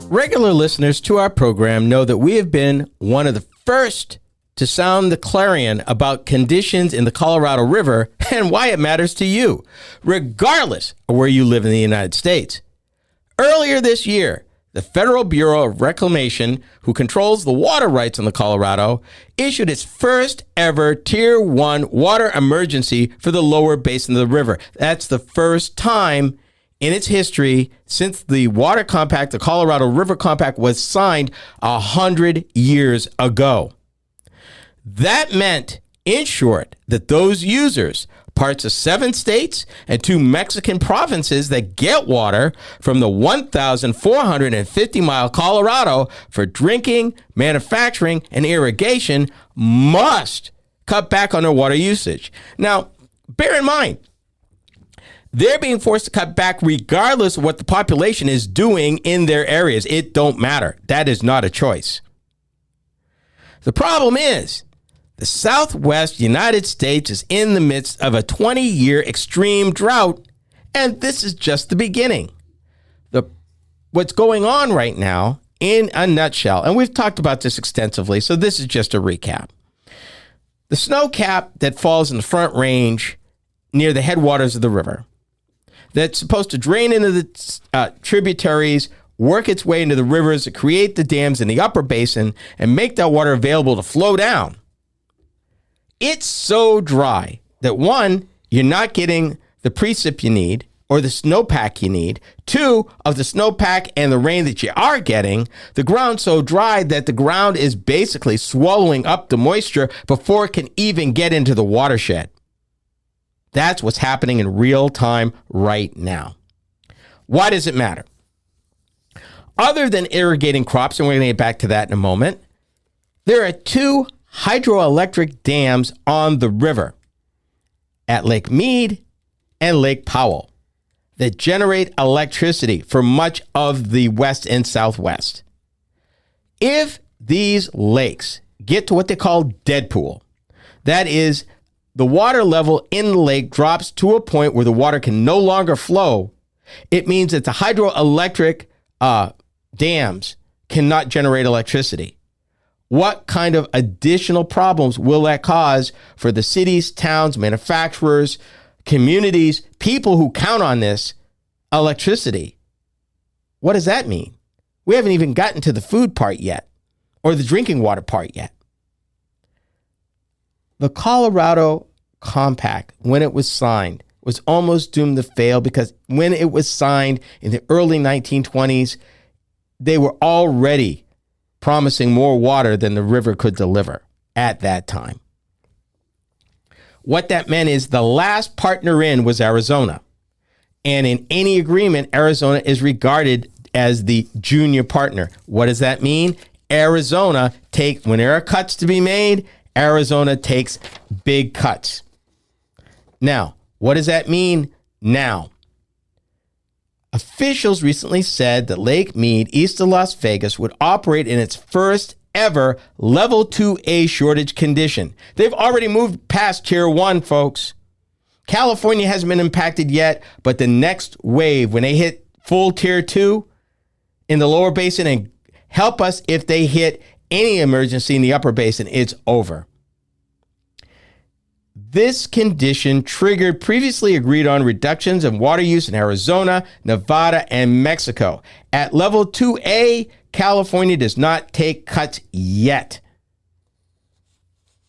Regular listeners to our program know that we have been one of the first to sound the clarion about conditions in the Colorado River and why it matters to you, regardless of where you live in the United States. Earlier this year, the Federal Bureau of Reclamation, who controls the water rights in the Colorado, issued its first ever Tier 1 water emergency for the lower basin of the river. That's the first time in its history since the Water Compact, the Colorado River Compact, was signed 100 years ago. That meant, in short, that those users, parts of 7 states and 2 Mexican provinces that get water from the 1,450-mile Colorado for drinking, manufacturing, and irrigation must cut back on their water usage. Now, bear in mind, they're being forced to cut back regardless of what the population is doing in their areas. It don't matter. That is not a choice. The problem is, the Southwest United States is in the midst of a 20-year extreme drought, and this is just the beginning. What's going on right now, in a nutshell, and we've talked about this extensively, so this is just a recap. The snow cap that falls in the Front Range near the headwaters of the river, that's supposed to drain into the tributaries, work its way into the rivers to create the dams in the upper basin, and make that water available to flow down. It's so dry that 1, you're not getting the precip you need or the snowpack you need. 2, of the snowpack and the rain that you are getting, the ground's so dry that the ground is basically swallowing up the moisture before it can even get into the watershed. That's what's happening in real time right now. Why does it matter? Other than irrigating crops, and we're going to get back to that in a moment, there are 2 hydroelectric dams on the river at Lake Mead and Lake Powell that generate electricity for much of the West and Southwest. If these lakes get to what they call dead pool, that is, the water level in the lake drops to a point where the water can no longer flow, it means that the hydroelectric dams cannot generate electricity. What kind of additional problems will that cause for the cities, towns, manufacturers, communities, people who count on this electricity? What does that mean? We haven't even gotten to the food part yet, or the drinking water part yet. The Colorado Compact, when it was signed, was almost doomed to fail because when it was signed in the early 1920s, they were already promising more water than the river could deliver at that time. What that meant is the last partner in was Arizona. And in any agreement, Arizona is regarded as the junior partner. What does that mean? Arizona when there are cuts to be made, Arizona takes big cuts. Now, what does that mean now? Officials recently said that Lake Mead, east of Las Vegas, would operate in its first ever level 2A shortage condition. They've already moved past Tier 1, folks. California hasn't been impacted yet, but the next wave, when they hit full Tier 2 in the lower basin, and help us if they hit any emergency in the upper basin, it's over. This condition triggered previously agreed on reductions in water use in Arizona, Nevada, and Mexico. At level 2A, California does not take cuts yet.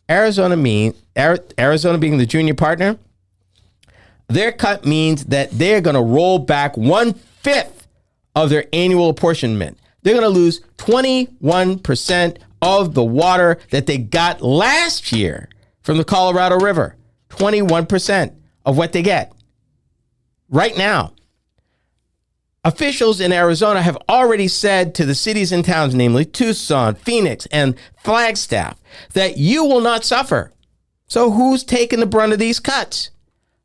Arizona being the junior partner, their cut means that they're going to roll back 1/5 of their annual apportionment. They're going to lose 21% of the water that they got last year from the Colorado River. 21% of what they get right now. Officials in Arizona have already said to the cities and towns, namely Tucson, Phoenix, and Flagstaff, that you will not suffer. So who's taking the brunt of these cuts?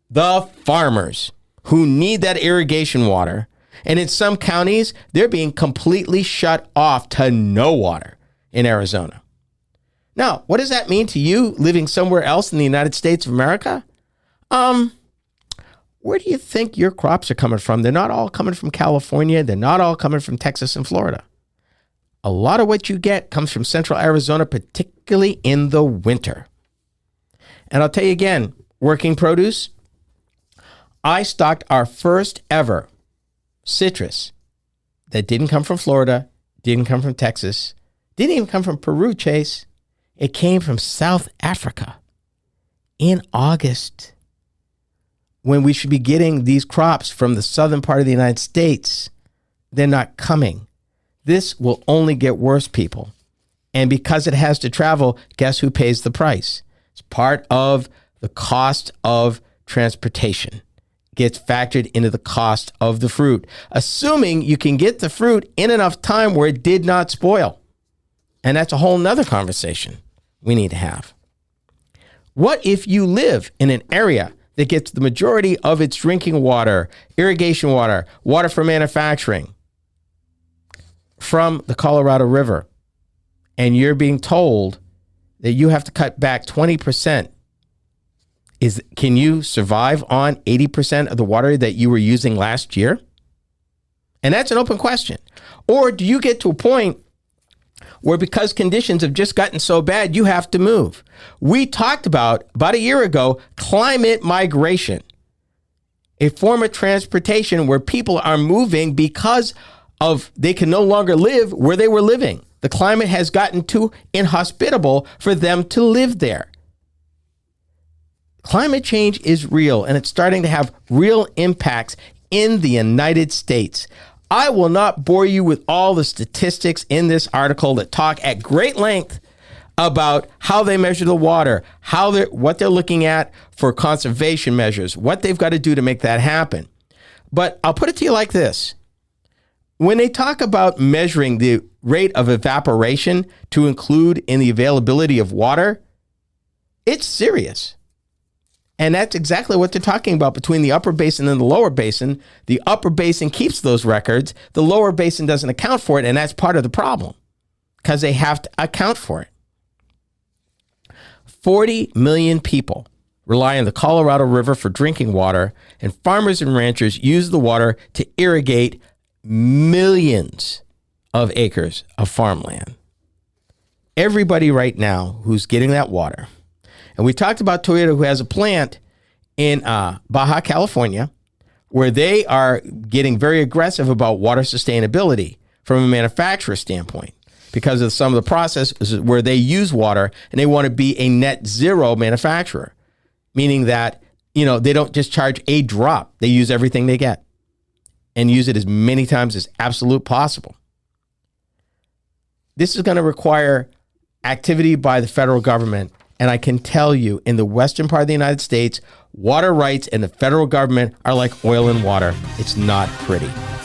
The farmers who need that irrigation water. And in some counties, they're being completely shut off to no water in Arizona. Now, what does that mean to you living somewhere else in the United States of America? Where do you think your crops are coming from? They're not all coming from California. They're not all coming from Texas and Florida. a lot of what you get comes from central Arizona, particularly in the winter. And I'll tell you again, working produce, I stocked our first ever citrus that didn't come from Florida, didn't come from Texas, didn't even come from Peru, Chase. It came from South Africa in August, when we should be getting these crops from the southern part of the United States. They're not coming. This will only get worse, people. And because it has to travel, guess who pays the price? It's part of the cost of transportation. It gets factored into the cost of the fruit, assuming you can get the fruit in enough time where it did not spoil. And that's a whole nother conversation we need to have. What if you live in an area that gets the majority of its drinking water, irrigation water, water for manufacturing from the Colorado River, and you're being told that you have to cut back 20%? Can you survive on 80% of the water that you were using last year? And that's an open question. Or do you get to a point where, because conditions have just gotten so bad, you have to move? We talked about a year ago, climate migration, a form of transportation where people are moving because of they can no longer live where they were living. The climate has gotten too inhospitable for them to live there. Climate change is real, and it's starting to have real impacts in the United States. I will not bore you with all the statistics in this article that talk at great length about how they measure the water, what they're looking at for conservation measures, what they've got to do to make that happen. But I'll put it to you like this. When they talk about measuring the rate of evaporation to include in the availability of water, it's serious. And that's exactly what they're talking about between the upper basin and the lower basin. The upper basin keeps those records. The lower basin doesn't account for it, and that's part of the problem because they have to account for it. 40 million people rely on the Colorado River for drinking water, and farmers and ranchers use the water to irrigate millions of acres of farmland. Everybody right now who's getting that water. And we talked about Toyota, who has a plant in Baja California, where they are getting very aggressive about water sustainability from a manufacturer standpoint because of some of the processes where they use water, and they want to be a net zero manufacturer, meaning that, they don't just charge a drop. They use everything they get and use it as many times as absolute possible. This is going to require activity by the federal government. And I can tell you, in the western part of the United States, water rights and the federal government are like oil and water. It's not pretty.